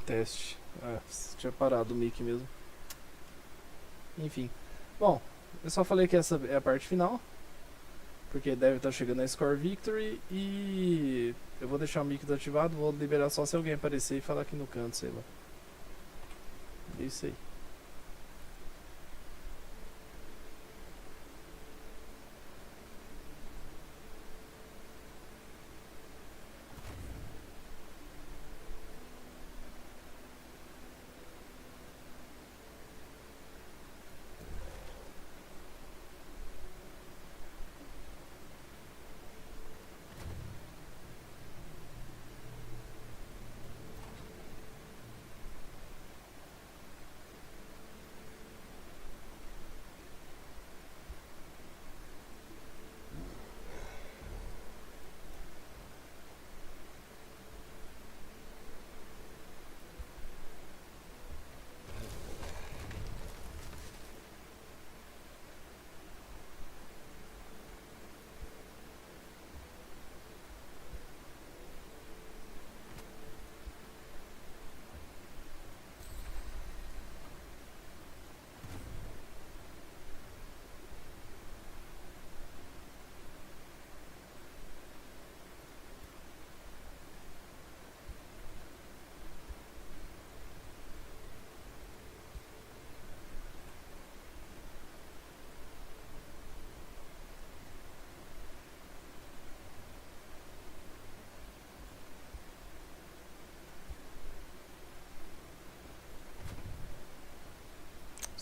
Teste. Ah, tinha parado o mic mesmo. Enfim. Bom, eu só falei que essa é a parte final. Porque deve estar chegando a Score Victory. E eu vou deixar o mic desativado. Vou liberar só se alguém aparecer e falar aqui no canto, sei lá. É isso aí.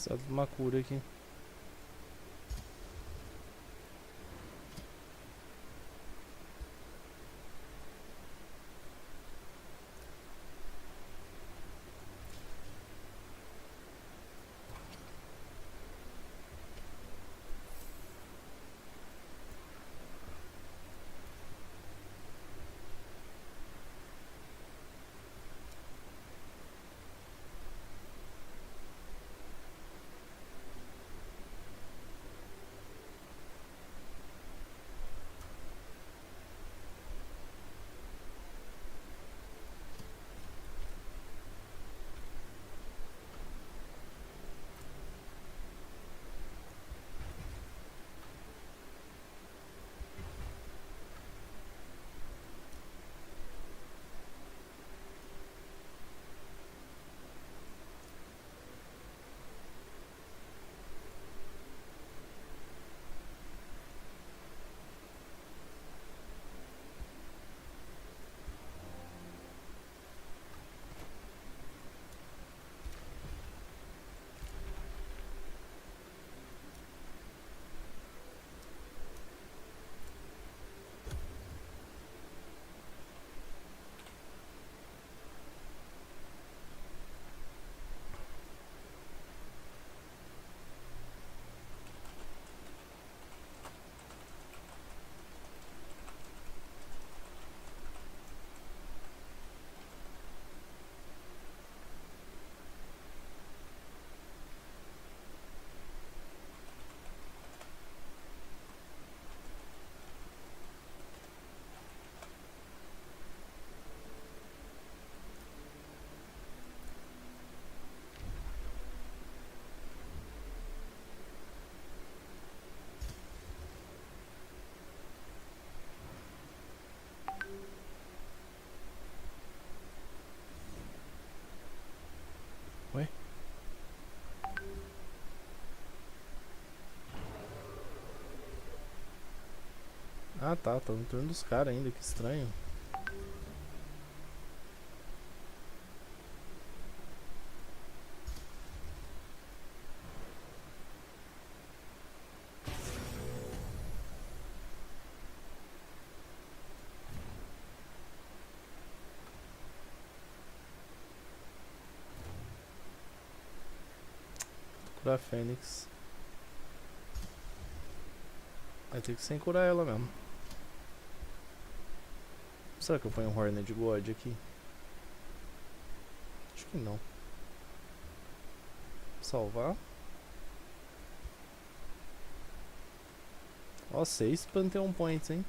Precisa de uma cura aqui. Ué? Ah tá, tô no turno dos caras ainda, que estranho. Curar a Fênix. Vai ter que sem curar ela mesmo. Será que eu ponho um Horned God aqui? Acho que não. Salvar. Ó, 6 Pantheon Points, hein?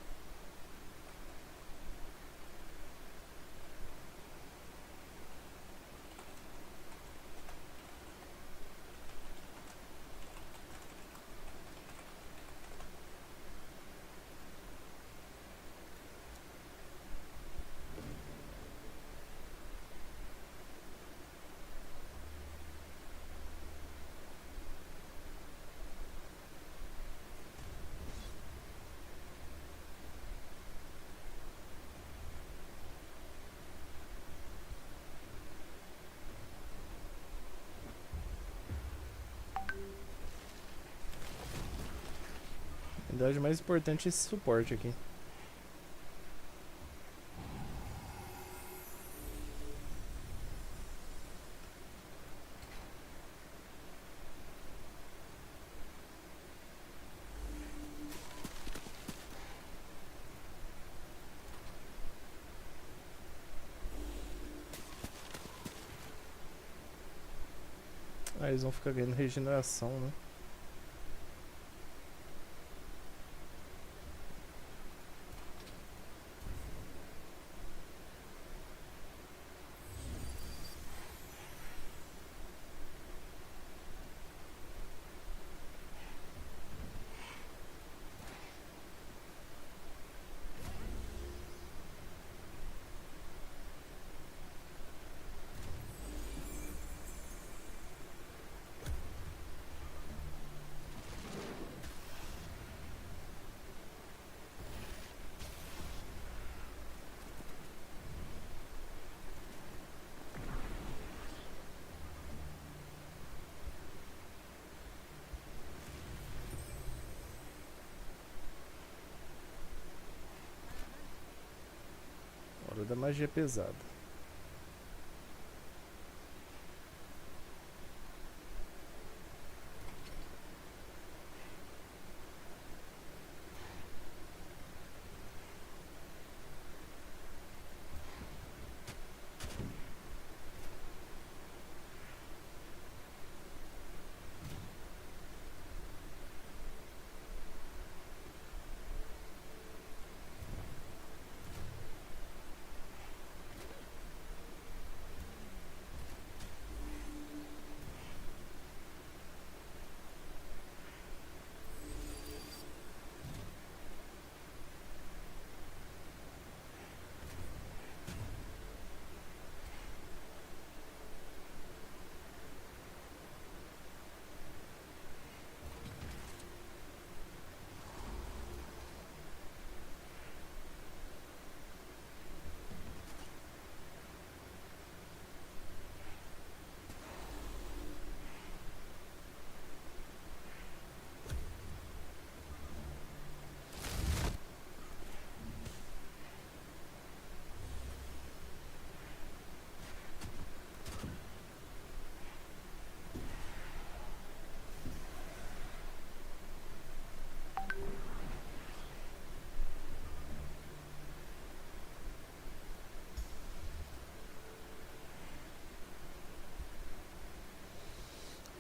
habilidade mais importante é esse suporte aqui. Aí eles vão ficar ganhando regeneração, né? Hora da magia pesada.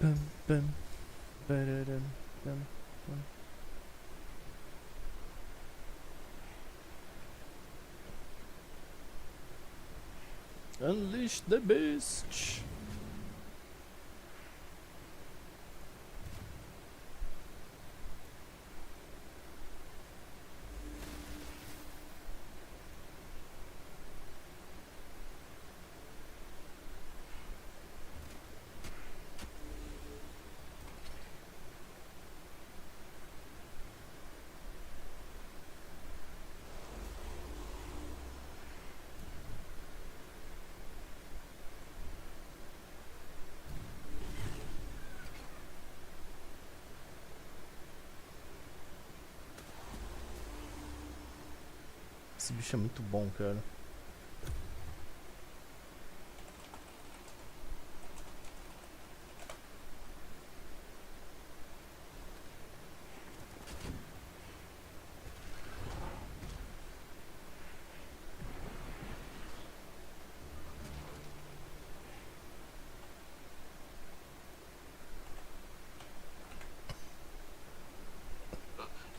Bum, bum, bararam, bum, bum. Unleash the beast. Esse bicho é muito bom, cara.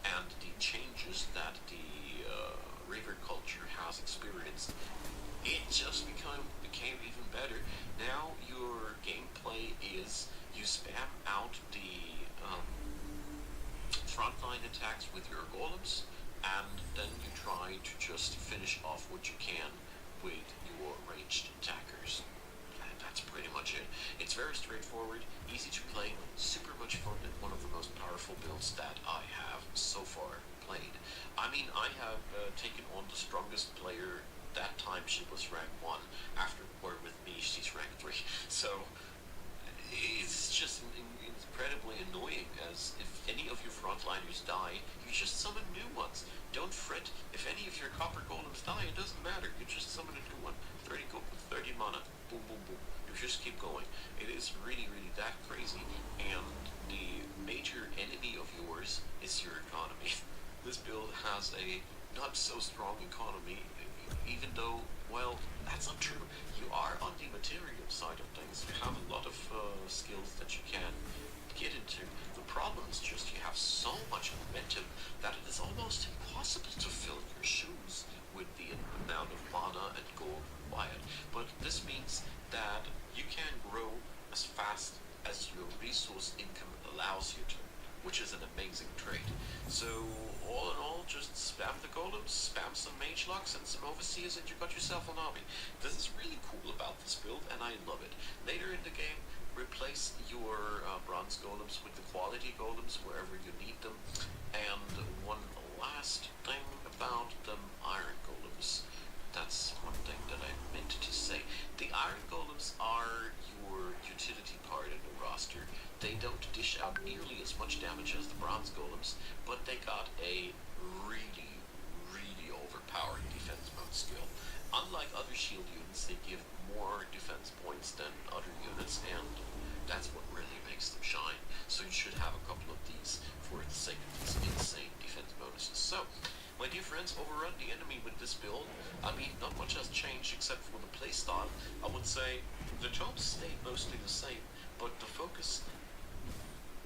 And the changes that the river culture has experienced, it just became even better. Now your gameplay is you spam out the frontline attacks with your golems, and then you try to just finish off what you can with your ranged attackers. And that's pretty much it. It's very straightforward, easy to play, super much fun, and one of the most powerful builds that I have so far played. I mean, I have taken on the strongest player. That time she was rank 1. After war with me, she's rank 3. So it's just incredible incredibly annoying, as if any of your frontliners die, you just summon new ones. Don't fret, if any of your copper golems die, it doesn't matter, you just summon a new one. 30 mana, boom boom boom. You just keep going. It is really, really that crazy, and the major enemy of yours is your economy. This build has a not so strong economy, even though, well, that's not true. You are on the material side of things. You have a lot of skills that you can get into. The problem is just you have so much momentum that it is almost impossible to fill your shoes with the amount of mana and gold required. But this means that you can grow as fast as your resource income allows you to, which is an amazing trait. So all in all, just spam the golems, spam some mage locks and some overseers, and you got yourself an army. This is really cool about this build, and I love it. Later in the game, replace your bronze golems with the quality golems wherever you need them. And one last thing about the iron golems. That's one thing that I meant to say. The iron golems are your utility part in the roster. They don't dish out nearly as much damage as the bronze golems, but they got a really, really overpowered defense mode skill. Unlike other shield units, they give more defense points than other units, and that's what really makes them shine. So you should have a couple of these for the sake of these insane defense bonuses. So, my dear friends, overrun the enemy with this build. I mean, not much has changed except for the playstyle. I would say the tomes stayed mostly the same, but the focus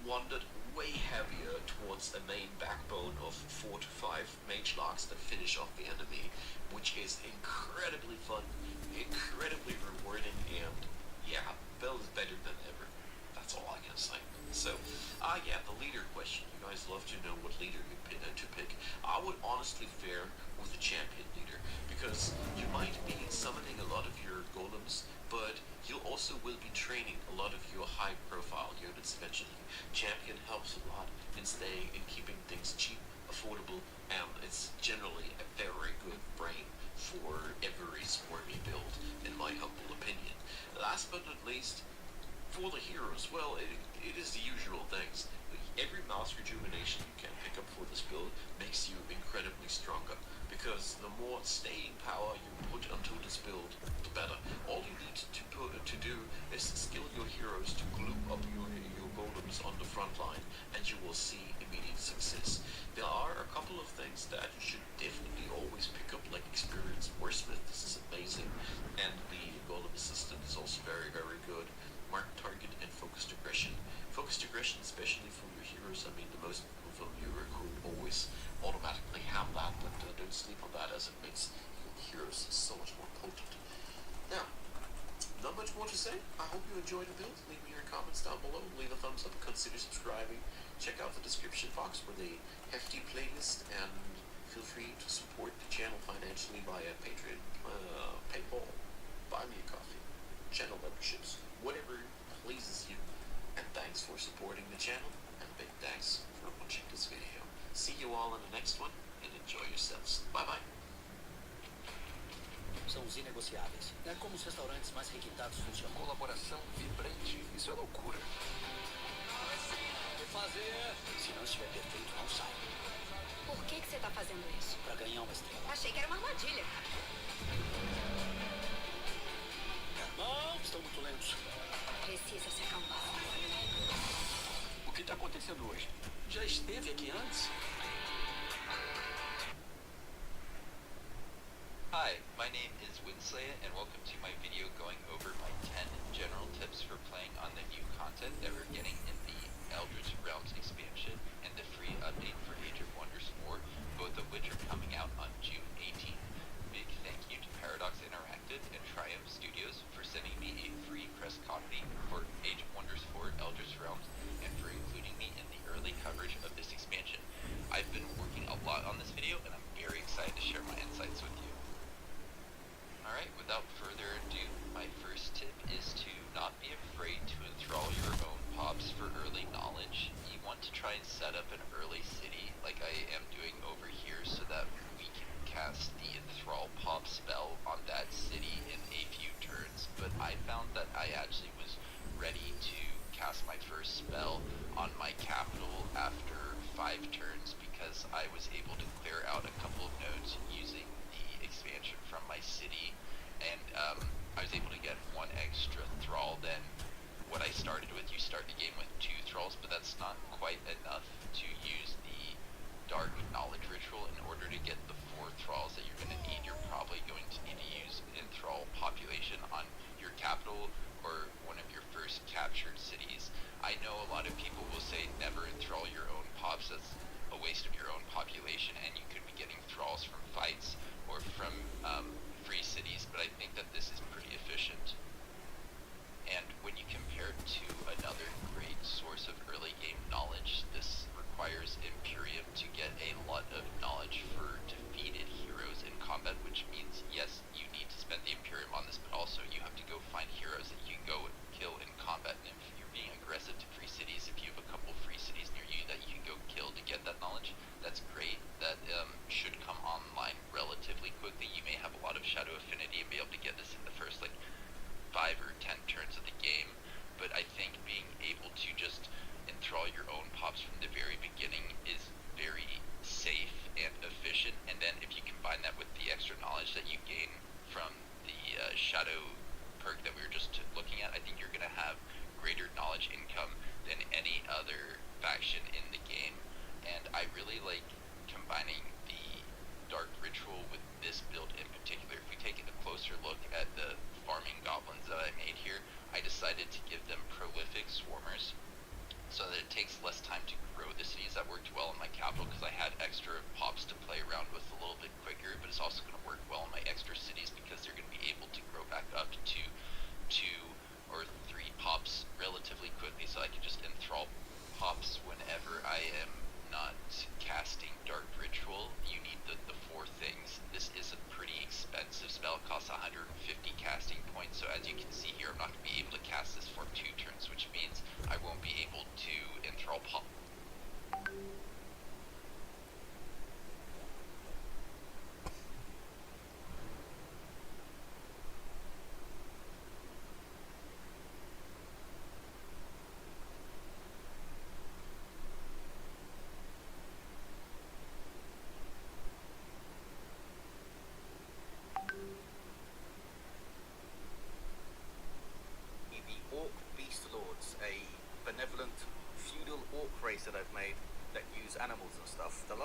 wandered way heavier towards a main backbone of 4 to 5 mage locks that finish off the enemy, which is incredibly fun, incredibly rewarding, and yeah, build is better than ever. That's all I can say. So, yeah, the leader question. You guys love to know what leader you to pick. I would honestly fare with the champion leader, because you might be summoning a lot of your golems, but you also will be training a lot of your high-profile units eventually. Champion helps a lot in staying and keeping things cheap, affordable, and it's generally a very good brain for every swarmy build, in my humble opinion. Last but not least, for the heroes, well, it is the usual things. Every mouse rejuvenation you can pick up for this build makes you incredibly stronger, because the more staying power you put onto this build, the better. All you need to do is skill your heroes to glue up your golems on the front line, and you will see immediate success. There are a couple of things that you should definitely always pick up, like Experience Warsmith. This is amazing, and the golem assistant is also very, very good. Mark target and focused aggression. Focused aggression, especially for your heroes. I mean, the most of them you recruit always automatically have that, but don't sleep on that, as it makes your heroes so much more potent. Now, not much more to say. I hope you enjoyed the build. Leave me your comments down below. Leave a thumbs up. Consider subscribing. Check out the description box for the hefty playlist, and feel free to support the channel financially via Patreon, PayPal, Buy Me a Coffee, channel memberships, whatever pleases you. And thanks for supporting the channel, and big thanks for watching this video. See you all in the next one, and enjoy yourselves. Bye bye. São os inegociáveis. É como os restaurantes mais requintados funcionam. Colaboração vibrante. Isso é loucura. Vou fazer. Se não estiver perfeito, não sai. Por que você tá fazendo isso? Pra ganhar uma estrela. Achei que era uma armadilha. Não, estão muito lentos. Precisa se acalmar. O que está acontecendo hoje? Já esteve aqui antes? Hi, my name is Winsley, and welcome to my video going over my 10 general tips for playing on the new content that we're getting in the Eldritch Realms expansion and the free update for Age of Wonders 4, both of which are coming out on June 18th. Big thank you to Paradox Interactive and Triumph Studios for sending me a free press copy for Age of Wonders 4 Eldritch Realms and for including me in the early coverage of this expansion. I've been working a lot on this video, and I'm very excited to share my insights with you. Alright, without further ado, my first tip is to not be afraid to enthrall your own pops for early knowledge. You want to try and set up an early city like I am doing over here so that we can cast the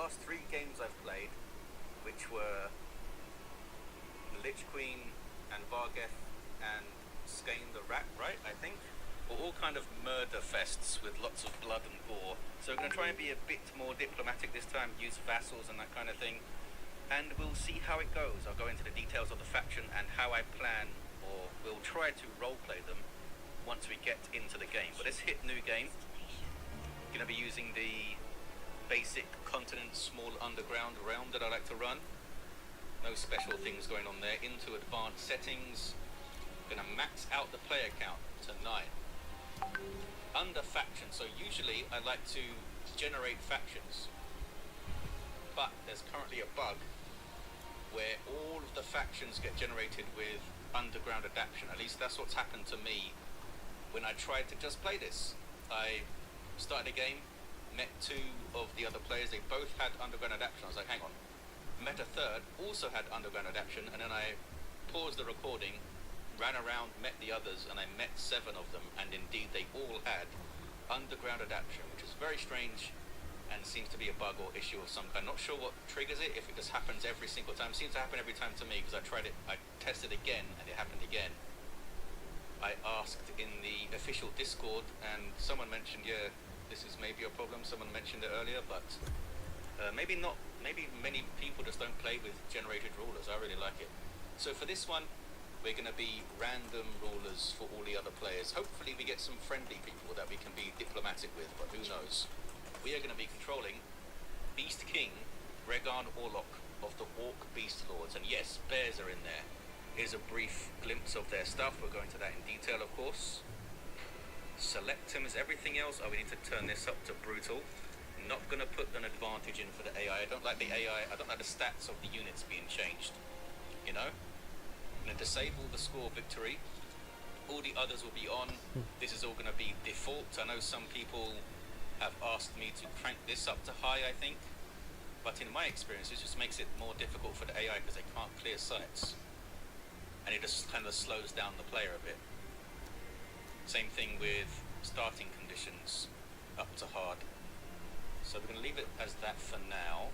last 3 games I've played, which were Lich Queen and Vargheth and Skane the Rat, right, I think, were all kind of murder fests with lots of blood and gore. So we're going to try and be a bit more diplomatic this time, use vassals and that kind of thing, and we'll see how it goes. I'll go into the details of the faction and how I plan, or we'll try to roleplay them once we get into the game. But let's hit new game. Going to be using the basic continent small underground realm that I like to run. No special things going on there. Into advanced settings. Going to max out the player count to 9. Under faction, so usually I like to generate factions, but there's currently a bug where all of the factions get generated with underground adaptation. At least that's what's happened to me when I tried to just play this. I started a game, met 2 of the other players, they both had underground adaptation. I was like, hang on. Met a third, also had underground adaptation, and then I paused the recording, ran around, met the others, and I met 7 of them, and indeed they all had underground adaptation, which is very strange and seems to be a bug or issue of some kind. Not sure what triggers it, if it just happens every single time. It seems to happen every time to me, because I tried it, I tested again, and it happened again. I asked in the official Discord, and someone mentioned, yeah, this is maybe a problem. Someone mentioned it earlier, but maybe not. Maybe many people just don't play with generated rulers. I really like it. So for this one, we're going to be random rulers for all the other players. Hopefully we get some friendly people that we can be diplomatic with, but who knows. We are going to be controlling Beast King, Regan Orlok of the Orc Beast Lords. And yes, bears are in there. Here's a brief glimpse of their stuff. We'll go into that in detail, of course. Select him as everything else. Oh, we need to turn this up to brutal. Not going to put an advantage in for the AI. I don't like the AI. I don't like the stats of the units being changed. You know? I'm going to disable the score victory. All the others will be on. This is all going to be default. I know some people have asked me to crank this up to high, I think. But in my experience, it just makes it more difficult for the AI because they can't clear sites. And it just kind of slows down the player a bit. Same thing with starting conditions up to hard. So we're going to leave it as that for now,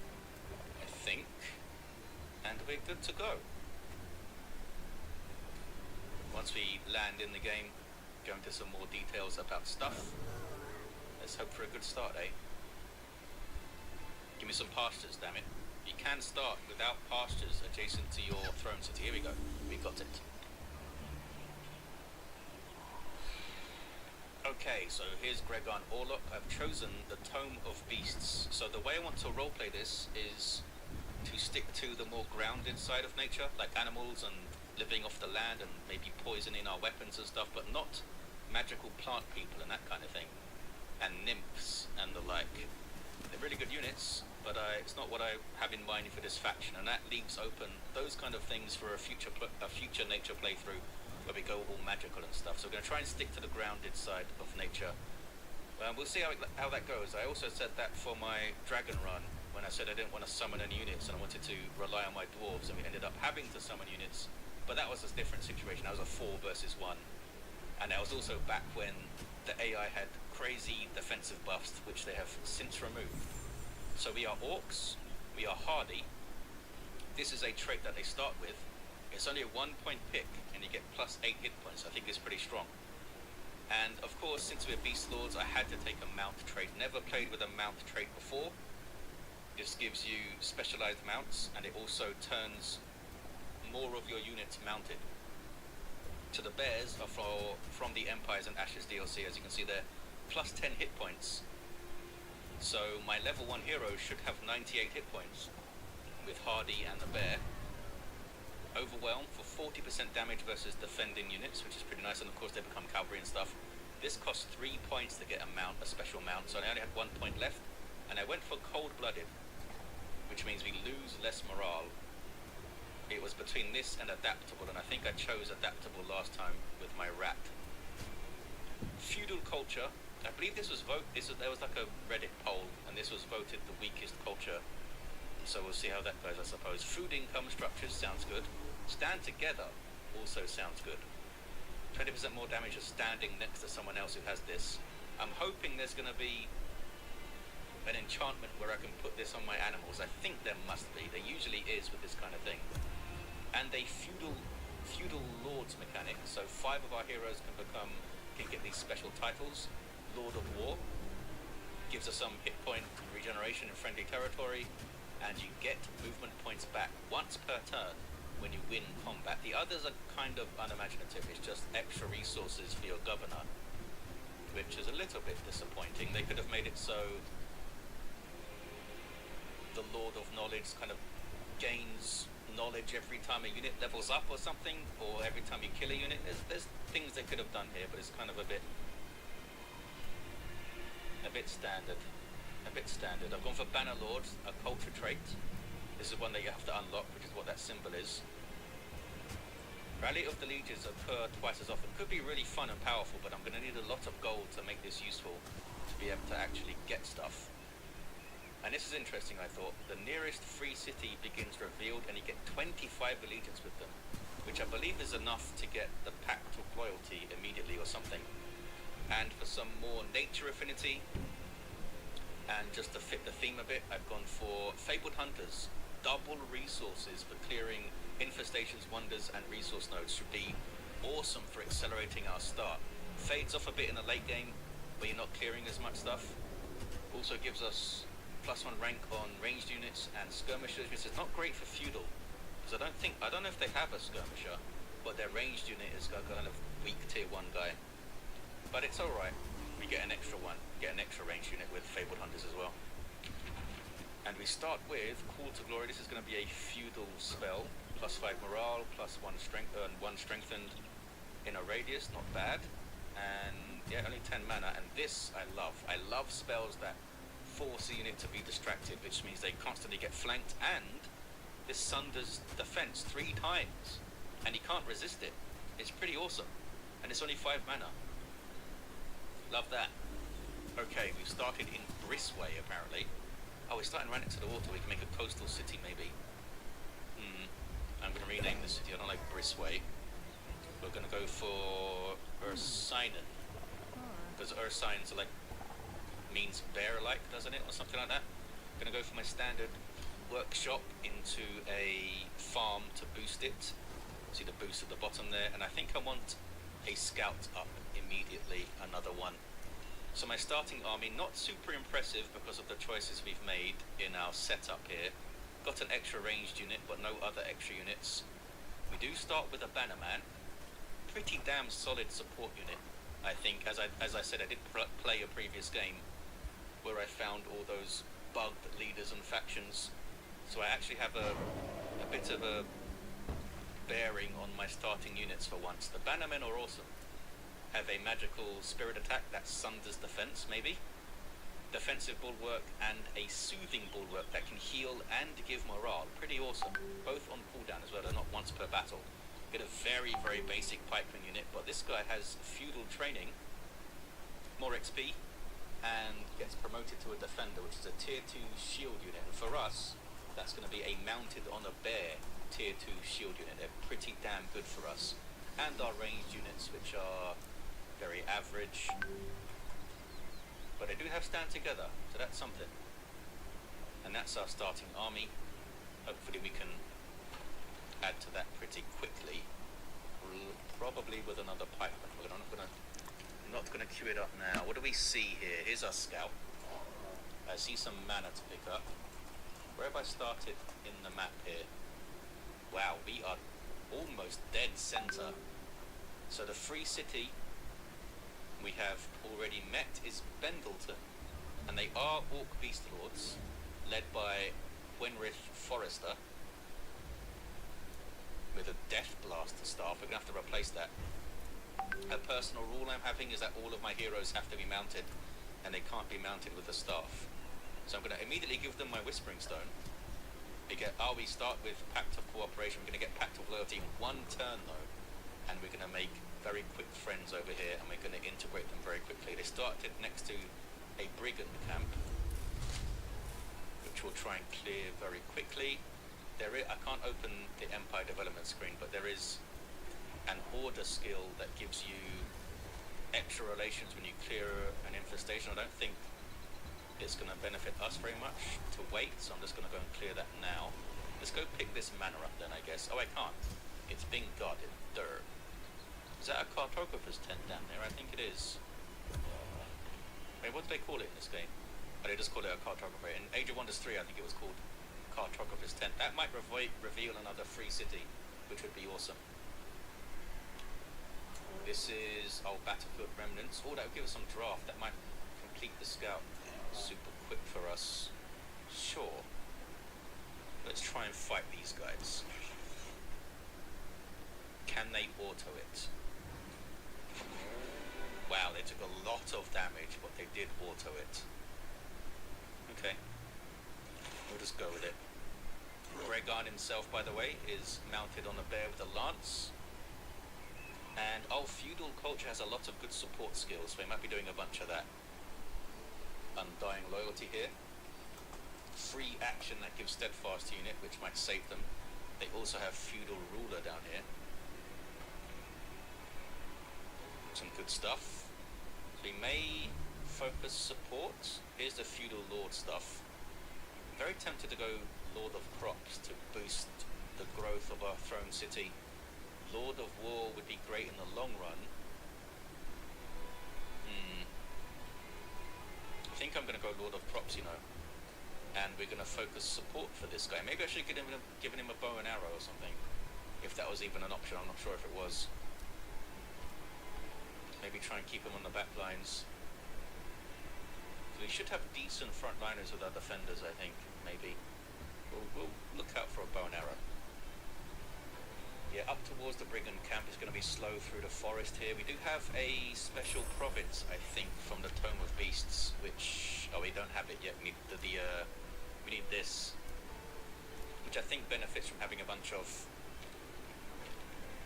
I think. And we're good to go. Once we land in the game, go into some more details about stuff. Let's hope for a good start, eh? Give me some pastures, damn it. You can start without pastures adjacent to your throne city. Here we go. We got it. Okay, so here's Regan Orlok. I've chosen the Tome of Beasts. So the way I want to roleplay this is to stick to the more grounded side of nature, like animals and living off the land and maybe poisoning our weapons and stuff, but not magical plant people and that kind of thing. And nymphs and the like. They're really good units, but it's not what I have in mind for this faction, and that leaves open those kind of things for a future nature playthrough where we go all magical and stuff. So we're going to try and stick to the grounded side of nature. We'll see how that goes. I also said that for my dragon run, when I said I didn't want to summon any units and I wanted to rely on my dwarves, and we ended up having to summon units, but that was a different situation. That was a 4 versus 1. And that was also back when the AI had crazy defensive buffs, which they have since removed. So we are orcs, we are hardy. This is a trait that they start with. It's only a 1-point pick, and you get plus 8 hit points. I think it's pretty strong. And of course, since we're Beast Lords, I had to take a mount trait. Never played with a mount trait before. This gives you specialized mounts, and it also turns more of your units mounted. To the bears are from the Empires and Ashes DLC, as you can see there, plus 10 hit points. So my level 1 hero should have 98 hit points with Hardy and the bear. Overwhelm for 40% damage versus defending units, which is pretty nice, and of course they become cavalry and stuff. This costs 3 points to get a mount, a special mount, so I only had 1 point left, and I went for cold-blooded, which means we lose less morale. It was between this and adaptable, and I think I chose adaptable last time with my rat. Feudal culture, I believe this was there was like a Reddit poll, and this was voted the weakest culture. So we'll see how that goes, I suppose. Food income structures sounds good. Stand together also sounds good. 20% more damage of standing next to someone else who has this. I'm hoping there's going to be an enchantment where I can put this on my animals? I think there must be. There usually is with this kind of thing. And a feudal lords mechanic. So 5 of our heroes can get these special titles. Lord of War gives us some hit point regeneration in friendly territory, and you get movement points back once per turn when you win combat. The others are kind of unimaginative. It's just extra resources for your governor, which is a little bit disappointing. They could have made it so the Lord of Knowledge kind of gains knowledge every time a unit levels up or something, or every time you kill a unit. There's things they could have done here, but it's kind of a bit standard. I've gone for Banner Lord, a culture trait. This is one that you have to unlock, which is what that symbol is. Rally of the Legions occur twice as often. Could be really fun and powerful, but I'm going to need a lot of gold to make this useful, to be able to actually get stuff. And this is interesting, I thought. The nearest free city begins revealed, and you get 25 allegiance with them, which I believe is enough to get the Pact of Loyalty immediately or something. And for some more nature affinity, and just to fit the theme a bit, I've gone for Fabled Hunters. Double resources for clearing infestations, wonders, and resource nodes should be awesome for accelerating our start. Fades off a bit in the late game, where you're not clearing as much stuff. Also gives us +1 rank on ranged units and skirmishers, which is not great for feudal, because I don't know if they have a skirmisher, but their ranged unit is a kind of weak tier 1 guy. But it's alright. We get an extra one, get an extra ranged unit with Fabled Hunters as well. And we start with Call to Glory. This is going to be a feudal spell, +5 morale, +1 strength, 1 strengthened in a radius, not bad. And yeah, only 10 mana, and this I love. I love spells that force a unit to be distracted, which means they constantly get flanked, and this sunders defense 3 times, and he can't resist it. It's pretty awesome, and it's only 5 mana. Love that. Okay, we've started in Brisway, apparently. Oh, we're starting right next to the water. We can make a coastal city, maybe. I'm going to rename the city. I don't like Brisway. We're going to go for Ursinen, because Ursines are like, means bear-like, doesn't it, or something like that. I'm going to go for my standard workshop into a farm to boost it. See the boost at the bottom there, and I think I want a scout up immediately, another one. So my starting army, not super impressive because of the choices we've made in our setup here. Got an extra ranged unit, but no other extra units. We do start with a Bannerman. Pretty damn solid support unit, I think. As I said, I did play a previous game where I found all those bugged leaders and factions. So I actually have a bit of a bearing on my starting units for once. The Bannermen are awesome. Have a magical spirit attack that sunders defense, maybe. Defensive bulwark and a soothing bulwark that can heal and give morale. Pretty awesome. Both on cooldown as well, they're not once per battle. Get a very, very basic pikeman unit, but this guy has feudal training, more XP, and gets promoted to a defender, which is a tier 2 shield unit. And for us, that's going to be a mounted on a bear tier 2 shield unit. They're pretty damn good for us. And our ranged units, which are very average, but they do have stand together, so that's something. And that's our starting army. Hopefully we can add to that pretty quickly, probably with another pikeman. We're not gonna queue it up now. What do we see here? Here's our scout. I see some mana to pick up. Where have I started in the map here? Wow, we are almost dead center. So the free city we have already met is Bendleton, and they are Orc Beast Lords, led by Wenrith Forrester, with a Death Blaster staff. We're going to have to replace that. A personal rule I'm having is that all of my heroes have to be mounted, and they can't be mounted with a staff. So I'm going to immediately give them my Whispering Stone. We start with Pact of Cooperation. We're going to get Pact of Loyalty in 1 turn though, and we're going to make very quick friends over here, and we're going to integrate them very quickly. They started next to a brigand camp, which we'll try and clear very quickly. I can't open the Empire development screen, but there is an order skill that gives you extra relations when you clear an infestation. I don't think it's going to benefit us very much to wait, so I'm just going to go and clear that now. Let's go pick this mana up then, I guess. Oh, I can't. It's being guarded. Durr. Is that a cartographer's tent down there? I think it is. Wait, what do they call it in this game? Oh, they just call it a cartographer. In Age of Wonders 3, I think it was called Cartographer's Tent. That might reveal another free city, which would be awesome. This is Battlefield Remnants. Oh, that would give us some draft. That might complete the scout super quick for us. Sure. Let's try and fight these guys. Can they auto it? Wow, they took a lot of damage, but they did auto it. Okay. We'll just go with it. Gregon himself, by the way, is mounted on a bear with a lance. And, Feudal Culture has a lot of good support skills, so we might be doing a bunch of that. Undying Loyalty here. Free action that gives Steadfast unit, which might save them. They also have Feudal Ruler down here. Some good stuff. We may focus support. Here's the Feudal Lord stuff. I'm very tempted to go Lord of Crops to boost the growth of our throne city. Lord of War would be great in the long run. I think I'm going to go Lord of Props, you know. And we're going to focus support for this guy. Maybe I should have given him a bow and arrow or something. If that was even an option, I'm not sure if it was. Maybe try and keep him on the back lines. We should have decent frontliners with our defenders, I think. Maybe. We'll look out for a bow and arrow. Yeah, up towards the Brigand camp is going to be slow through the forest here. We do have a special province, I think, from the Tome of Beasts, which... Oh, we don't have it yet. We need we need this, which I think benefits from having a bunch of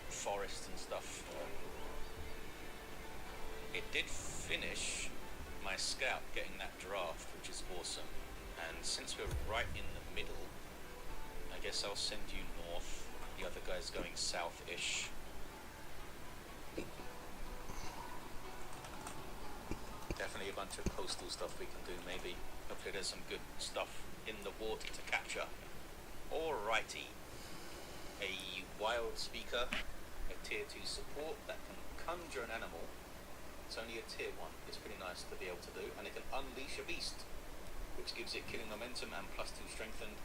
forests and stuff. It did finish my scout getting that draft, which is awesome. And since we're right in the middle, I guess I'll send you north. The other guy's going south-ish. Definitely a bunch of coastal stuff we can do, maybe. Hopefully there's some good stuff in the water to capture. Alrighty. A wild speaker, a tier 2 support that can conjure an animal. It's only a tier 1. It's pretty nice to be able to do. And it can unleash a beast, which gives it killing momentum and +2 strengthened.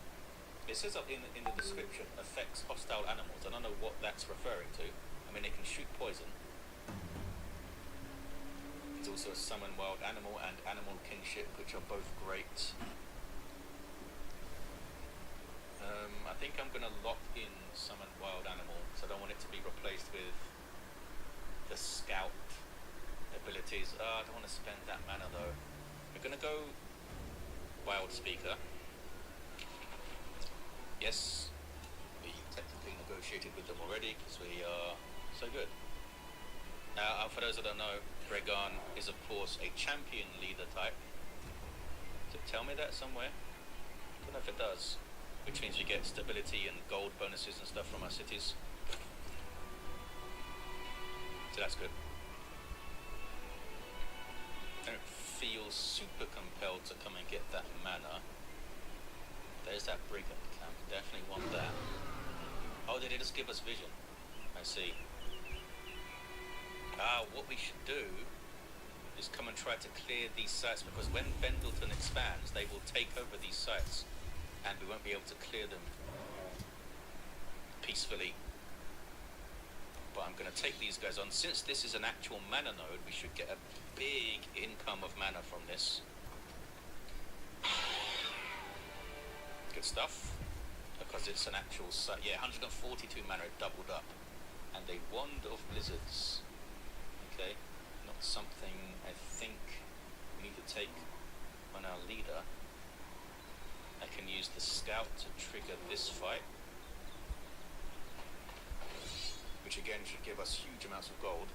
It says up in the description, affects hostile animals. I don't know what that's referring to. I mean, it can shoot poison. It's also a summon wild animal and animal kingship, which are both great. I think I'm going to lock in summon wild animal, because I don't want it to be replaced with the scout abilities. I don't want to spend that mana though. We're going to go wild speaker. Yes, we technically negotiated with them already because we are so good. Now, for those that don't know, Gregon is of course a champion leader type. Does it tell me that somewhere? I don't know if it does. Which means we get stability and gold bonuses and stuff from our cities. So that's good. I don't feel super compelled to come and get that mana. There's that Brigand camp. Definitely want that. Oh, did it just give us vision? I see. What we should do is come and try to clear these sites, because when Pendleton expands, they will take over these sites, and we won't be able to clear them peacefully. But I'm going to take these guys on. Since this is an actual mana node, we should get a big income of mana from this. Good stuff. Because it's an actual site. Yeah, 142 mana, it doubled up. And a Wand of Blizzards. Okay. Not something I think we need to take on our leader. I can use the scout to trigger this fight. Which again should give us huge amounts of gold.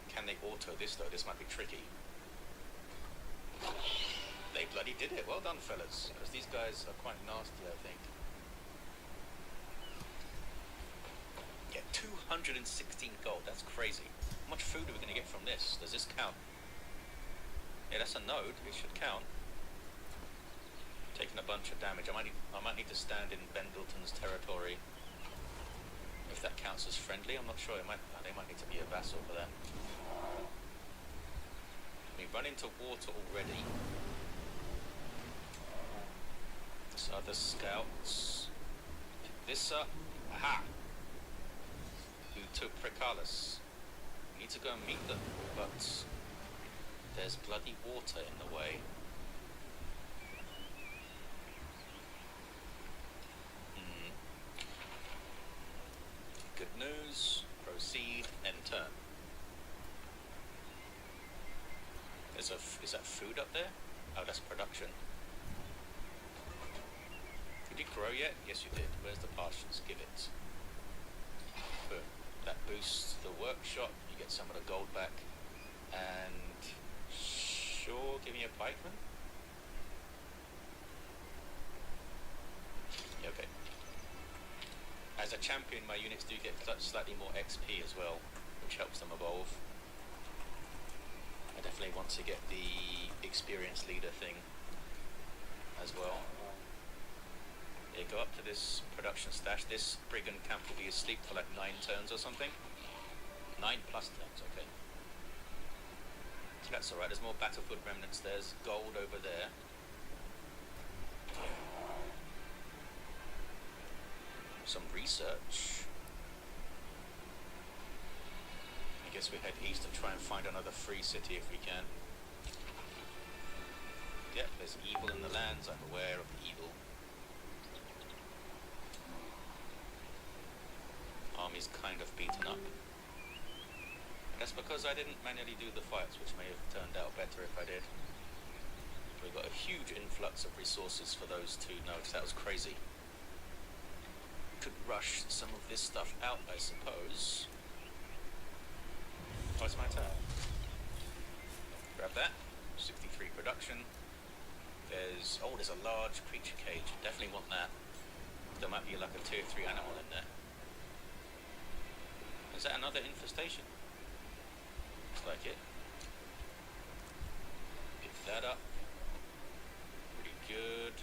Can they auto this though? This might be tricky. They bloody did it. Well done, fellas. Because these guys are quite nasty, I think. Yeah, 216 gold. That's crazy. How much food are we going to get from this? Does this count? Yeah, that's a node. It should count. taking a bunch of damage. I might need to stand in Pendleton's territory. If that counts as friendly, I'm not sure. They might need to be a vassal for that. We run into water already. This other scouts. This up. Aha! Who took Precalis? We need to go and meet them, but there's bloody water in the way. Good news. Proceed and turn. Is that food up there? Oh, that's production. Did you grow yet? Yes, you did. Where's the partials? Give it. Boom. That boosts the workshop. You get some of the gold back. And sure, give me a pikeman. Yeah, okay. As a champion, my units do get slightly more XP as well, which helps them evolve. I definitely want to get the experienced leader thing as well. Yeah, go up to this production stash. This brigand camp will be asleep for like 9 turns or something. 9 plus turns, okay. So that's alright, there's more battlefield remnants. There's gold over there. Some research. I guess we head east and try and find another free city if we can. Yep, there's evil in the lands. I'm aware of the evil. Army's kind of beaten up. And that's because I didn't manually do the fights, which may have turned out better if I did. We got a huge influx of resources for those 2 nodes. That was crazy. Could rush some of this stuff out, I suppose. Oh, it's my turn. Grab that. 63 production. There's a large creature cage. Definitely want that. There might be like a tier 3 animal in there. Is that another infestation? Looks like it. Pick that up. Pretty good.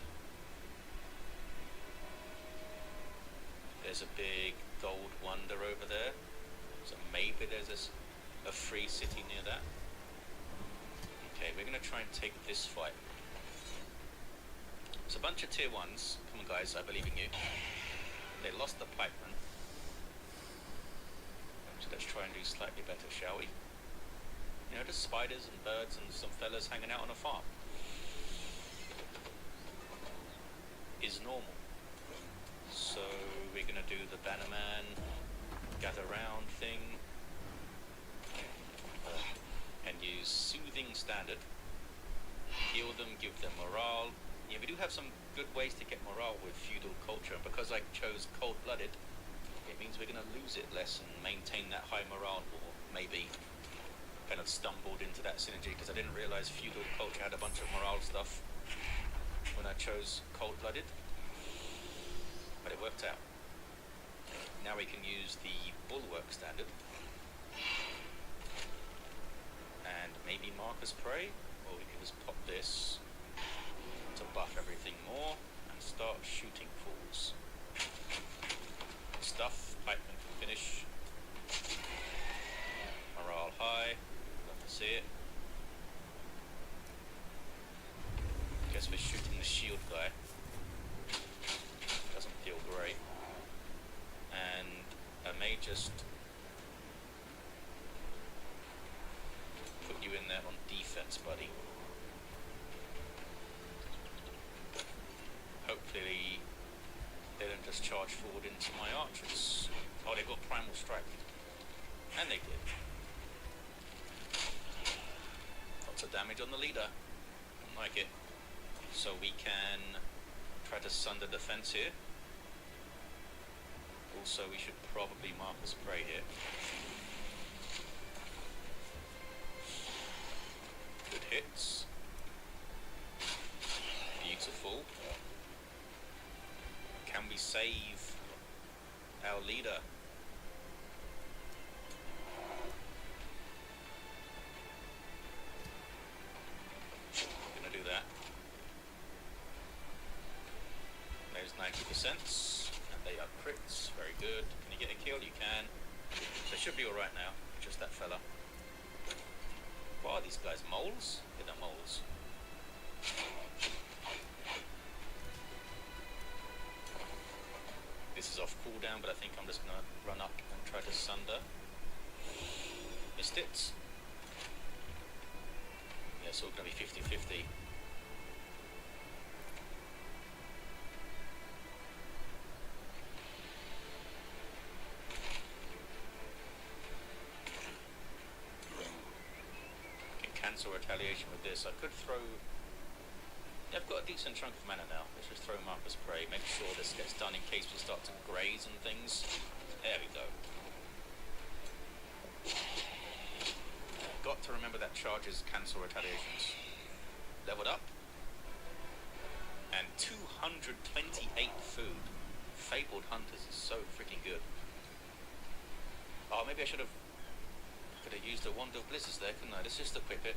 There's a big gold wonder over there. So maybe there's a free city near that. Okay, we're going to try and take this fight. It's a bunch of tier 1s. Come on guys, I believe in you. They lost the pikeman. So let's try and do slightly better, shall we? You know, just spiders and birds and some fellas hanging out on a farm. Is normal. So we're going to do the Bannerman gather round thing. And use soothing standard. Heal them, give them morale. Yeah, we do have some good ways to get morale with feudal culture, and because I chose cold-blooded, it means we're going to lose it less and maintain that high morale war. Maybe kind of stumbled into that synergy because I didn't realize feudal culture had a bunch of morale stuff when I chose cold-blooded, but it worked out. Now we can use the bulwark standard and maybe Marcus Prey, or we can just pop this to buff everything more and start shooting fools. Stuff, pikeman can finish. Morale high, love to see it. Guess we're shooting the shield guy. Doesn't feel great. And I may just put you in there on defense, buddy. Hopefully they don't just charge forward into my archers. Oh, they got primal strike. And they did. Lots of damage on the leader. Don't like it. So we can try to sunder the fence here. Also, we should probably Marcus Prey here. Good hits. Beautiful. Can we save our leader? Gonna do that. should be alright now. Just that fella. What are these guys? Moles? Yeah, they're moles. This is off cooldown, but I think I'm just gonna run up and try to sunder. Missed it. Yeah, it's all gonna be 50-50. Cancel retaliation with this. I could throw... Yeah, I've got a decent chunk of mana now. Let's just throw him up as prey. Make sure this gets done in case we start to graze and things. There we go. Got to remember that charges cancel retaliations. Leveled up. And 228 food. Fabled Hunters is so freaking good. Oh, maybe I should have... Could have used a Wand of Blizzards there, couldn't I? Let's just equip it.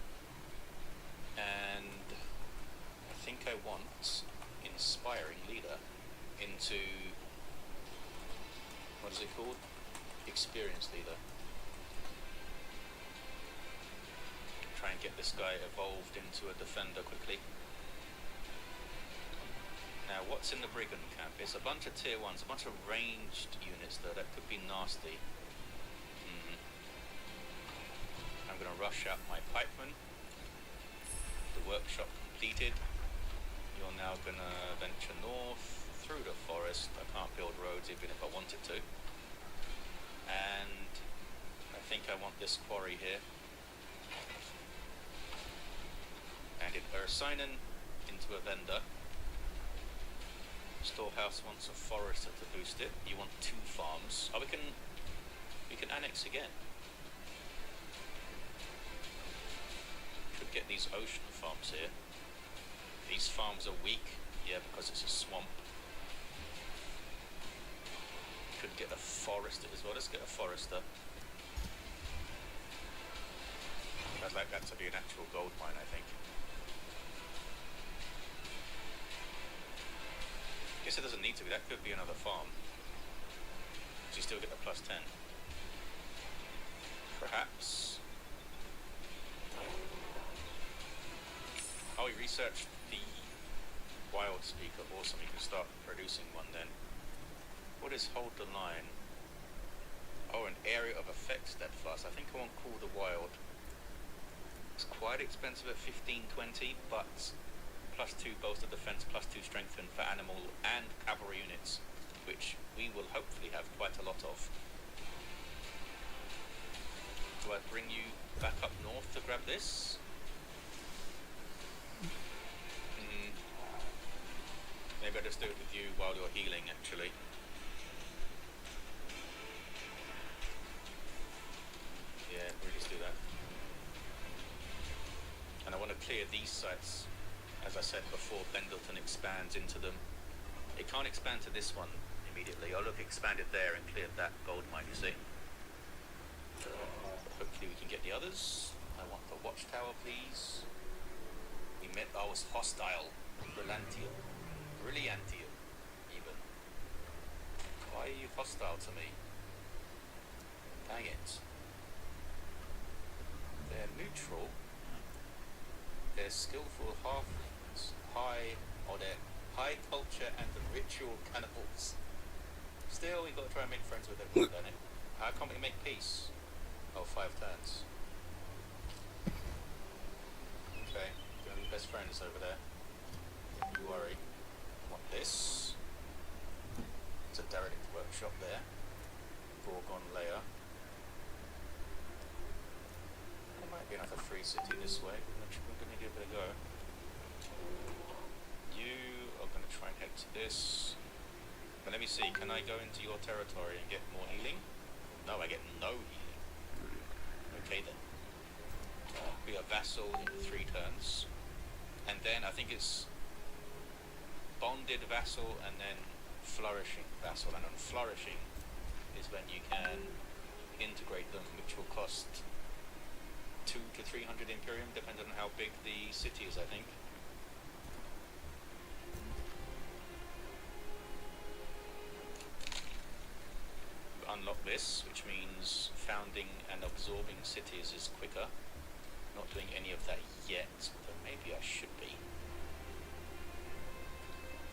And I think I want Inspiring Leader into... What is it called? Experienced Leader. Try and get this guy evolved into a defender quickly. Now, what's in the Brigand camp? It's a bunch of tier 1s, a bunch of ranged units though. That could be nasty. I'm going to rush out my pikeman. The workshop completed. You're now going to venture north through the forest. I can't build roads even if I wanted to. And I think I want this quarry here. And in Ursinen into a vendor. Storehouse wants a forester to boost it. You want 2 farms. Oh, we can annex again. Could get these ocean farms here. These farms are weak, yeah, because it's a swamp. Could get a forester as well. Let's get a forester. I'd like that to be an actual gold mine, I think. Guess it doesn't need to be. That could be another farm. But you still get the +10. Perhaps. Oh, we researched the wild speaker. Awesome, you can start producing one then. What is hold the line? Oh, an area of effect steadfast. I think I want call the wild. It's quite expensive at 15-20, but +2 bolster defense, +2 strengthen for animal and cavalry units, which we will hopefully have quite a lot of. Do I bring you back up north to grab this? Maybe I'll just do it with you while you're healing, actually. Yeah, we'll just do that. And I want to clear these sites. As I said before, Pendleton expands into them. It can't expand to this one immediately. Oh look, expanded there and cleared that gold mine, you see. Hopefully we can get the others. I want the watchtower, please. We met... Oh, it's hostile. Brillantium. Brilliantium, even. Why are you hostile to me? Dang it. They're neutral. They're skillful halflings. They're high culture and ritual cannibals. Still, we've got to try and make friends with everyone, don't it? How can't we make peace? Oh, 5 turns. Okay, gonna be best friends over there. Don't you worry. This. It's a derelict workshop there. Gorgon layer. There might be another free city this way. We're going to give it a go. You are going to try and head to this. But let me see, can I go into your territory and get more healing? No, I get no healing. Okay then. Be a vassal in 3 turns. And then I think it's bonded vassal and then flourishing vassal, and on flourishing is when you can integrate them, which will cost 200 to 300 Imperium, depending on how big the city is, I think. Unlock this, which means founding and absorbing cities is quicker. Not doing any of that yet, although maybe I should be.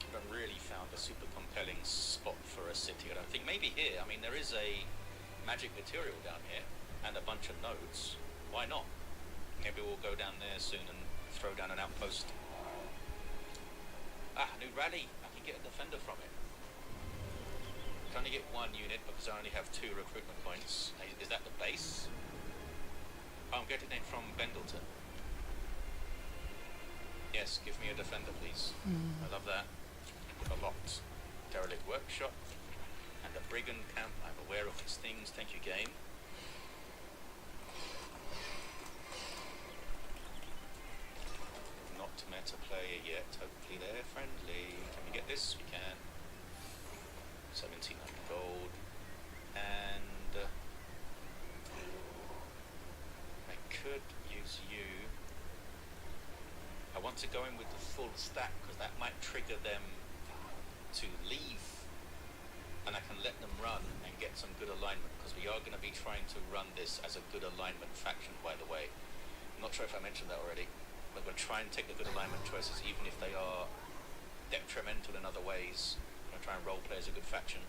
I haven't really found a super compelling spot for a city. I don't think. Maybe here. I mean, there is a magic material down here and a bunch of nodes. Why not? Maybe we'll go down there soon and throw down an outpost. Ah, new rally. I can get a defender from it. I can only get one unit because I only have 2 recruitment points. Is that the base? Oh, I'm getting it from Pendleton. Yes, give me a defender, please. I love that. A lot. Derelict workshop and a brigand camp. I'm aware of these things. Thank you, game. Not meta player yet. Hopefully they're friendly. Can we get this? We can. 1700 gold. And I could use you. I want to go in with the full stack because that might trigger them to leave, and I can let them run and get some good alignment, because we are going to be trying to run this as a good alignment faction, by the way. I'm not sure if I mentioned that already, but we'll try and take the good alignment choices even if they are detrimental in other ways. I'm going to try and roleplay as a good faction.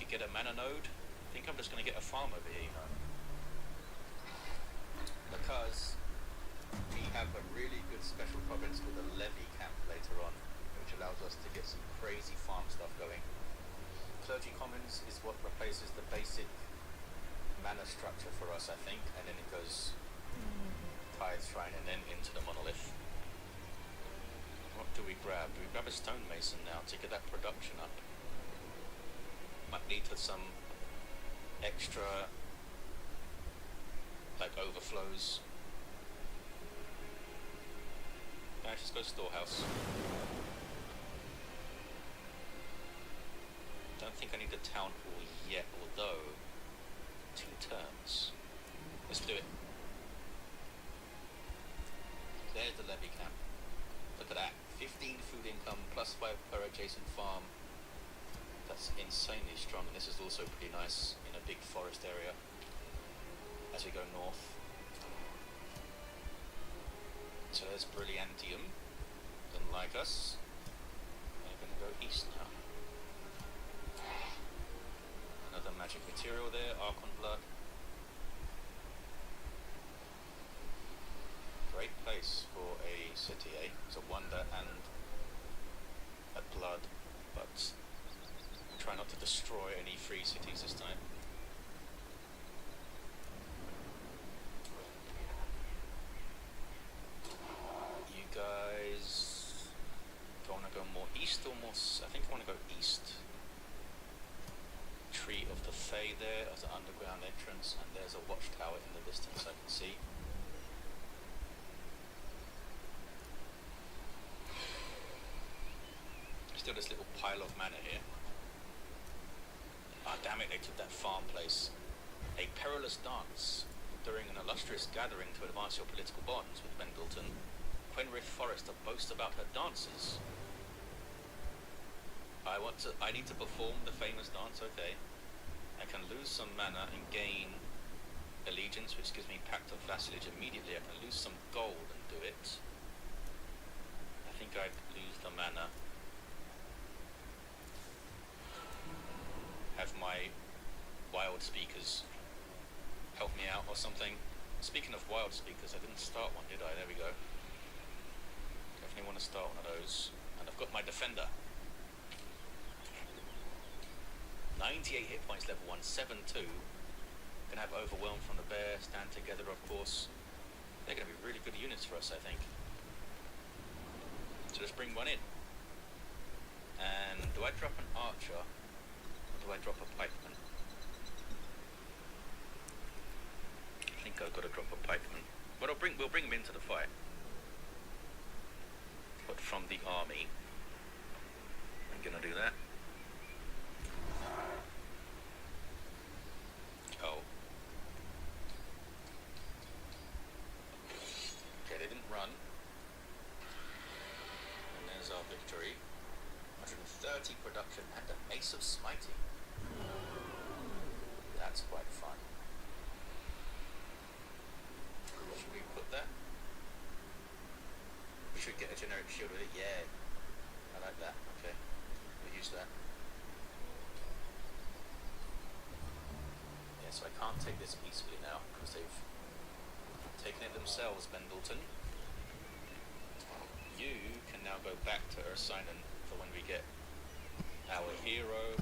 You get a mana node. I think I'm just going to get a farm over here, you know, because we have a really good special province called the Levy Camp later on, which allows us to get some crazy farm stuff going. Clergy Commons is what replaces the basic mana structure for us, I think, and then it goes Tithe Shrine and then into the Monolith. What do we grab? Do we grab a stonemason now to get that production up? Might lead to some extra, like, overflows. Let's just go storehouse. Don't think I need the town hall yet, although 2 turns. Let's do it. There's the levy camp. Look at that. 15 food income plus 5 per adjacent farm. That's insanely strong, and this is also pretty nice in a big forest area as we go north. So there's Brilliantium. Doesn't like us. We're going to go east now. Another magic material there, Archon Blood. Great place for a city, eh? It's a wonder and a blood, but try not to destroy any free cities this time. You guys don't want to go more east or more I think I want to go east. Tree of the Fae there as an underground entrance, and there's a watchtower in the distance I can see. Still this little pile of mana here. Ah, damn it, they took that farm place. A perilous dance. During an illustrious gathering to advance your political bonds with Pendleton, Quenrith Forrester boasts about her dances. I need to perform the famous dance, okay. I can lose some mana and gain allegiance, which gives me Pact of Vassalage immediately. I can lose some gold and do it. I think I'd lose the mana. Have my wild speakers help me out or something. Speaking of wild speakers, I didn't start one, did I? There we go. Definitely want to start one of those. And I've got my defender. 98 hit points, level 1, 7-2. Gonna have Overwhelmed from the Bear, Stand Together, of course. They're gonna be really good units for us, I think. So let's bring one in. And do I drop an archer? Or do I drop a pikeman? I think I've got to drop a pikeman. But we'll bring him into the fight. But from the army. I'm gonna do that. Oh. Okay, they didn't run. And there's our victory. 130 production and an Ace of Smiting. That's quite fun. Should we put that? We should get a generic shield with it. Yeah, I like that. Okay, we'll use that. Yeah, so I can't take this peacefully now because they've taken it themselves, Pendleton. You can now go back to Ursinen for when we get our hero.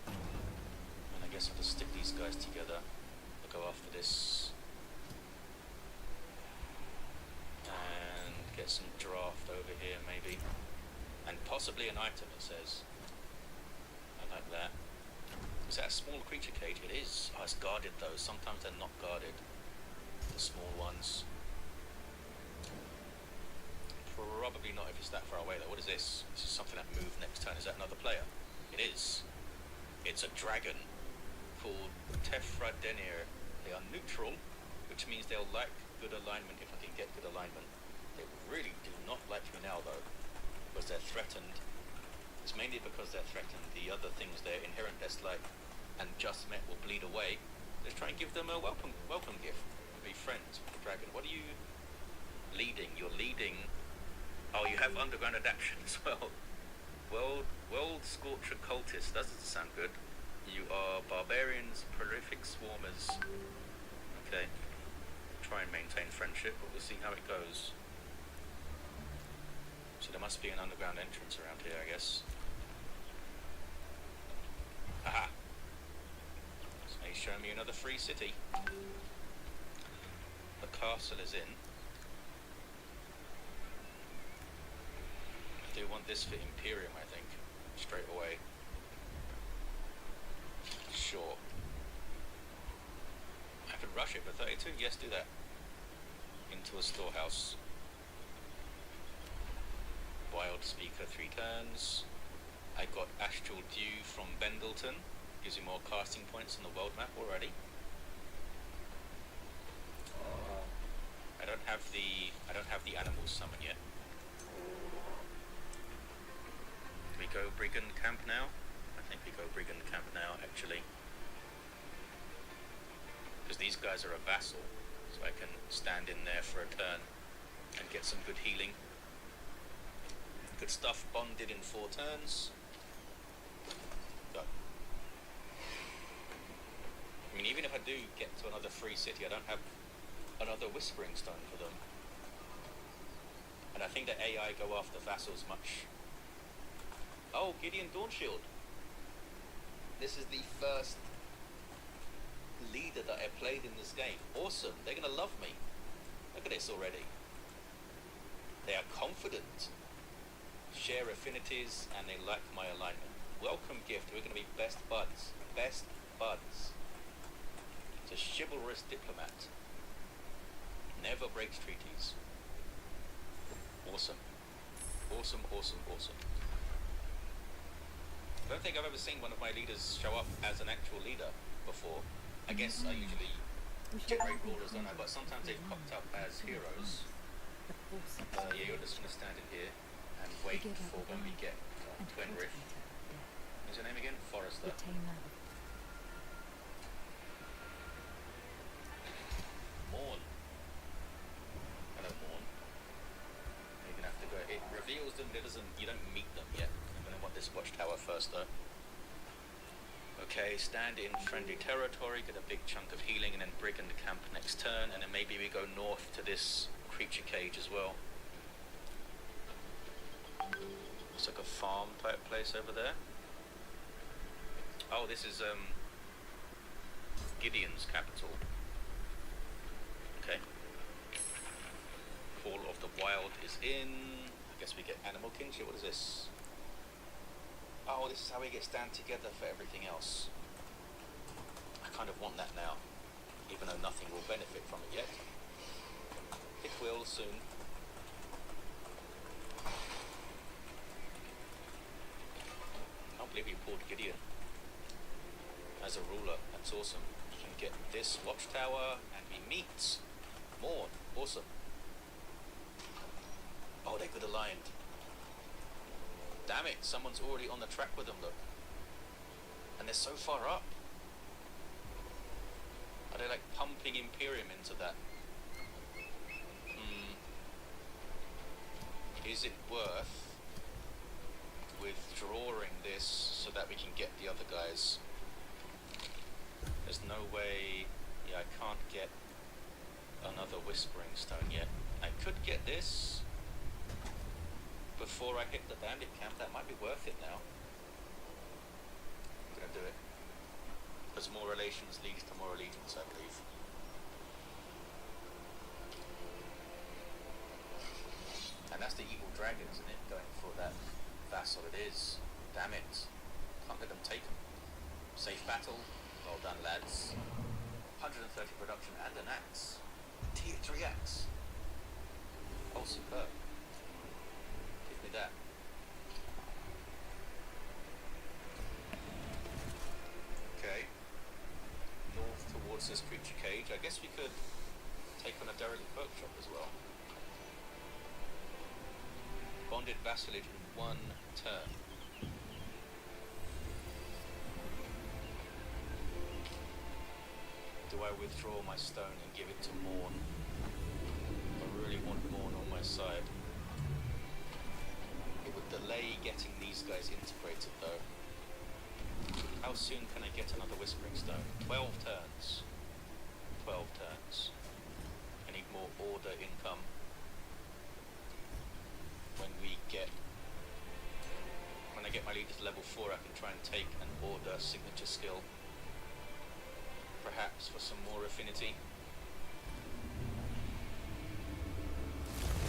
And I guess I'll just stick these guys together. I'll go after this. And get some draft over here maybe. And possibly an item, it says. I like that. Is that a small creature cage? It is. Oh, it's guarded though. Sometimes they're not guarded. The small ones. Probably not if it's that far away though. What is this? This is something that moved next turn. Is that another player? It is. It's a dragon called Tefradenir. They are neutral, which means they'll like good alignment if I can get good alignment. They really do not like me now though, because they're threatened. It's mainly because they're threatened. The other things, their inherent dislike and just met will bleed away. Let's try and give them a welcome gift. Be friends with the dragon. What are you leading? You're leading. Oh, you have underground adaptation as well. World Scorcher cultist. Doesn't sound good. You are barbarians, prolific swarmers. Okay. Try and maintain friendship, but we'll see how it goes. So there must be an underground entrance around here, I guess. Aha! So he's showing me another free city. The castle is in. I do want this for Imperium, I think, straight away. Sure. I could rush it for 32. Yes, do that. Into a storehouse. Wild Speaker 3 turns. I got Astral Dew from Pendleton. Gives you more casting points on the world map already. I don't have the animals summon yet. Do we go Brigand Camp now? I think we go Brigand Camp now, actually. Because these guys are a vassal, so I can stand in there for a turn and get some good healing. Good stuff, bonded in 4 turns. Go. I mean, even if I do get to another free city, I don't have another Whispering Stone for them. And I think the AI go after vassals much. Oh, Gideon Dawnshield. This is the first leader that I played in this game. Awesome. They're going to love me. Look at this already. They are confident, share affinities, and they like my alignment. Welcome gift. We're going to be best buds. Best buds. It's a chivalrous diplomat. Never breaks treaties. Awesome. Awesome, awesome, awesome. I don't think I've ever seen one of my leaders show up as an actual leader before. I guess I usually get great rulers, don't I? But sometimes they've popped up as heroes. Yeah, you're just going to stand in here and wait for when we get Gwenriff. What's your name again? Forrester. Morn. Hello, Morn. You're going to have to go. It reveals them, but it doesn't. You don't meet them yet. I'm going to want this watchtower first, though. Okay, stand in friendly territory, get a big chunk of healing, and then Brigand Camp next turn, and then maybe we go north to this creature cage as well. Looks like a farm type place over there. Oh, this is Gideon's capital. Okay. Call of the Wild is in. I guess we get Animal Kinship. What is this? Oh, this is how we get stand together for everything else. I kind of want that now, even though nothing will benefit from it yet. It will soon. I can't believe you pulled Gideon as a ruler. That's awesome. You can get this watchtower and we meet Morn. Awesome. Oh, they're good aligned. Damn it, someone's already on the track with them, look. And they're so far up. Imperium into that. Is it worth withdrawing this so that we can get the other guys? There's no way. Yeah, I can't get another Whispering Stone yet. I could get this before I hit the bandit camp. That might be worth it now. I'm gonna do it. Because more relations leads to more allegiance, I believe. And that's the evil dragon, isn't it? Going for that vassal it is. Damn it. Can't let them take him. Safe battle. Well done, lads. 130 production and an axe. Tier 3 axe. Oh, superb. Give me that. Okay. North towards this creature cage. I guess we could take on a derelict workshop as well. Bonded vassalage in 1 turn. Do I withdraw my stone and give it to Morn? I really want Morn on my side. It would delay getting these guys integrated though. How soon can I get another Whispering Stone? 12 turns. 12 turns. I need more order income. When I get my leader to level 4, I can try and take an order signature skill. Perhaps for some more affinity.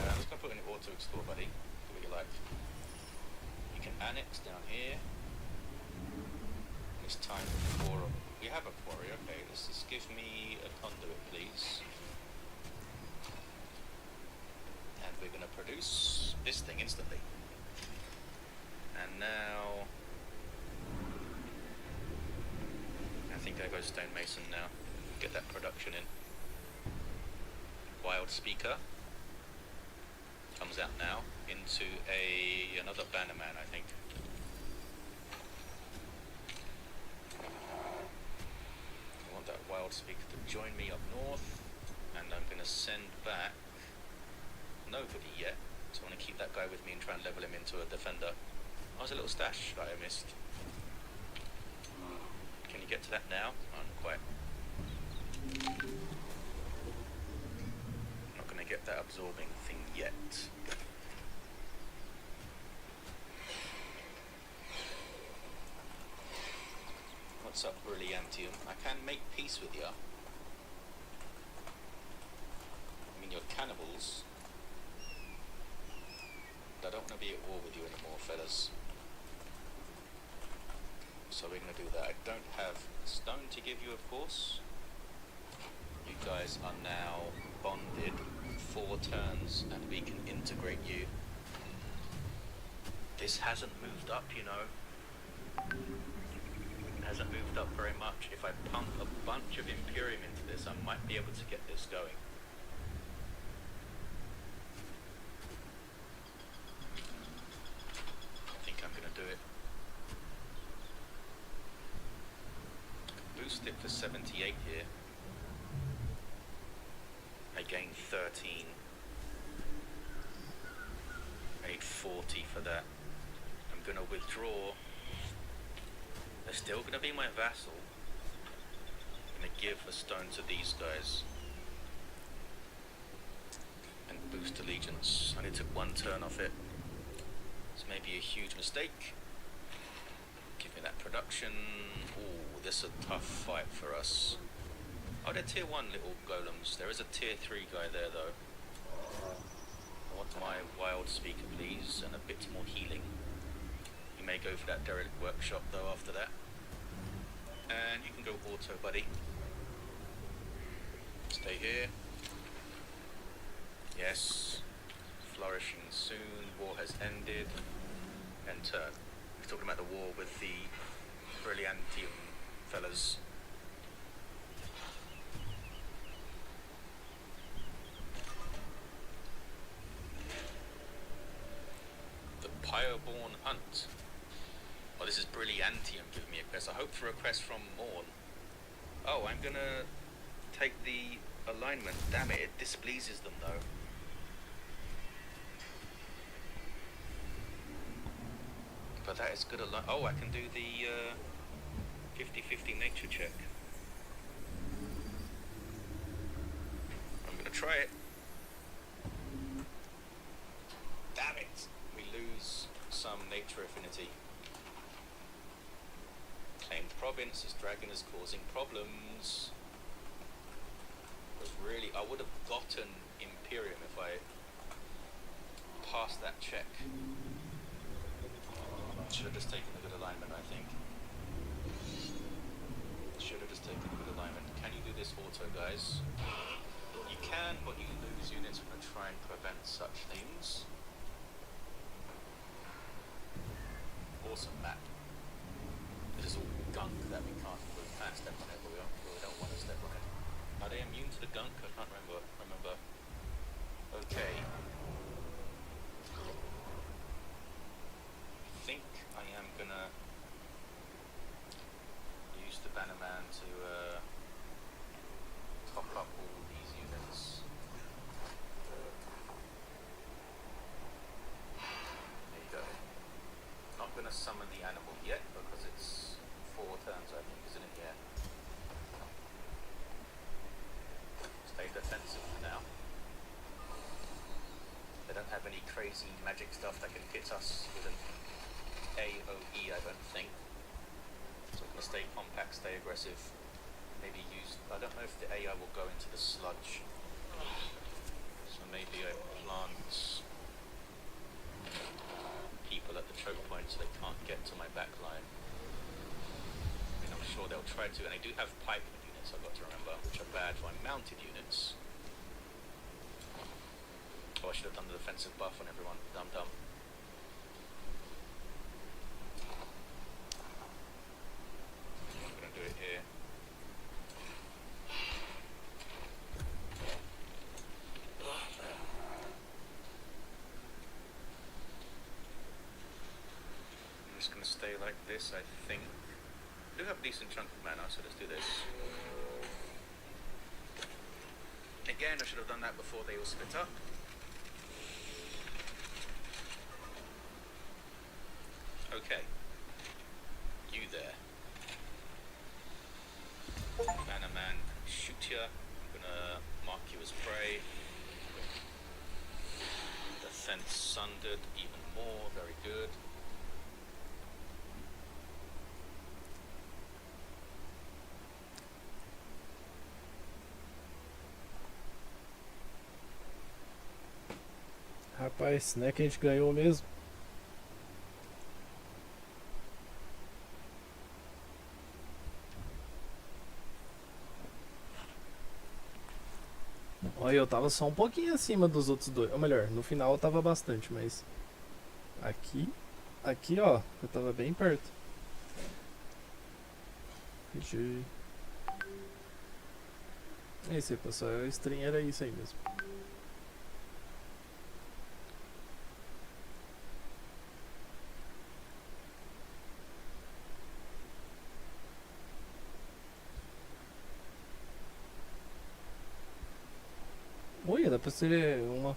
I'm just going to put in auto explore, buddy. Do what you like. You can annex down here. It's time for... We have a quarry, okay. Let's just give me a conduit, please. And we're going to produce this thing instantly. And now... I think I go stonemason now. Get that production in. Wild Speaker comes out now into another bannerman, I think. I want that Wild Speaker to join me up north, and I'm going to send back nobody yet, so I want to keep that guy with me and try and level him into a defender. Oh, there's a little stash that I missed. Can you get to that now? Oh, not quite. Not going to get that absorbing thing yet. What's up, Brilliantium? I can make peace with you. I mean, you're cannibals. But I don't want to be at war with you anymore, fellas. So we're going to do that. I don't have stone to give you, of course. You guys are now bonded 4 turns and we can integrate you. This hasn't moved up, you know. It hasn't moved up very much. If I pump a bunch of Imperium into this, I might be able to get this going. I think I'm going to do it. Boost it for 78 here. I gain 13. I need 40 for that. I'm going to withdraw. They're still going to be my vassal. I'm going to give a stone to these guys. And boost allegiance. I only took 1 turn off it. This may be a huge mistake. Give me that production. Ooh, this is a tough fight for us. Oh, they're tier 1 little golems. There is a tier 3 guy there though. I want my Wild Speaker please, and a bit more healing. You may go for that derelict workshop though after that. And you can go auto, buddy. Stay here. Yes. Flourishing soon. War has ended. And turn. We're talking about the war with the Brilliantium fellas. The Pyreborn Hunt. Oh, this is Brilliantium giving me a quest. I hope for a quest from Morn. Oh, I'm gonna take the alignment. Damn it, it displeases them though. But that is good alignment. Oh, I can do the 50-50 nature check. I'm gonna try it. Damn it! We lose some nature affinity. Claimed province, this dragon is causing problems. Was really, I would have gotten Imperium if I passed that check. Should have just taken a good alignment, I think. Should have just taken a good alignment. Can you do this auto, guys? You can, but you lose units. I'm going to try and prevent such things. Awesome map. This is all gunk that we can't move past, step on it, but we don't want to step on it. Are they immune to the gunk? I can't remember. Okay. I think I am gonna use the Bannerman to top up all these units. There you go. Not gonna summon the animal yet because it's 4 turns, I think, isn't it? Yeah. Stay defensive for now. They don't have any crazy magic stuff that can hit us with an AOE, I don't think. So I'm going to stay compact, stay aggressive. Maybe use... I don't know if the AI will go into the sludge. So maybe I plant people at the choke point so they can't get to my back line. I mean, I'm sure they'll try to. And they do have pikeman units, I've got to remember, which are bad for my mounted units. Oh, I should have done the defensive buff on everyone. Dumb. I'm gonna do it here. I'm just gonna stay like this, I think. I do have a decent chunk of mana, so let's do this. Again, I should have done that before they all split up. Okay. You there. Bannerman can shoot ya. I'm gonna mark you as prey. Defense sundered even more. Very good. Rapaz, não é que a gente ganhou mesmo? Olha, eu tava só um pouquinho acima dos outros dois. Ou melhor, no final eu tava bastante, mas... Aqui ó, eu tava bem perto. GG. É isso aí, pessoal. A stream era isso aí mesmo. Olha, dá pra ser uma...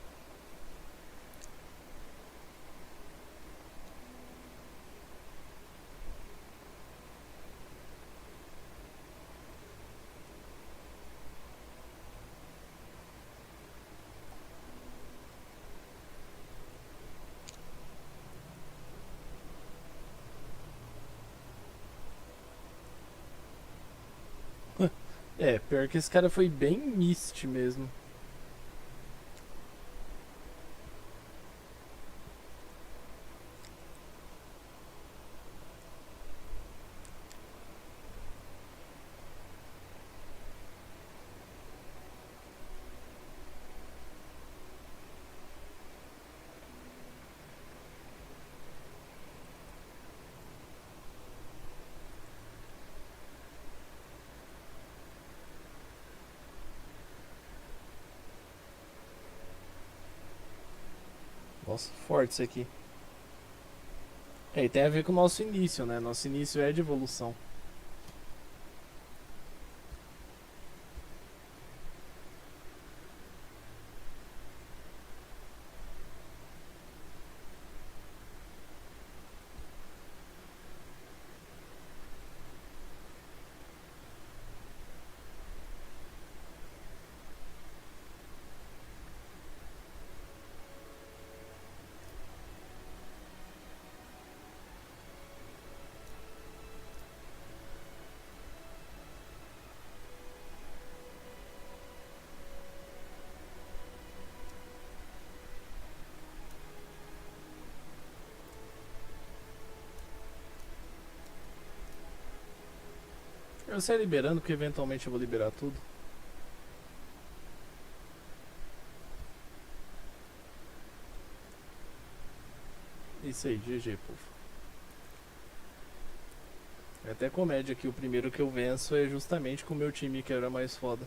É, pior que esse cara foi bem mist mesmo. Nossa, forte isso aqui. É, e tem a ver com o nosso início, né? Nosso início é de evolução. Eu saio liberando porque eventualmente eu vou liberar tudo. Isso aí, GG, povo. É até comédia que o primeiro que eu venço é justamente com o meu time que era mais foda.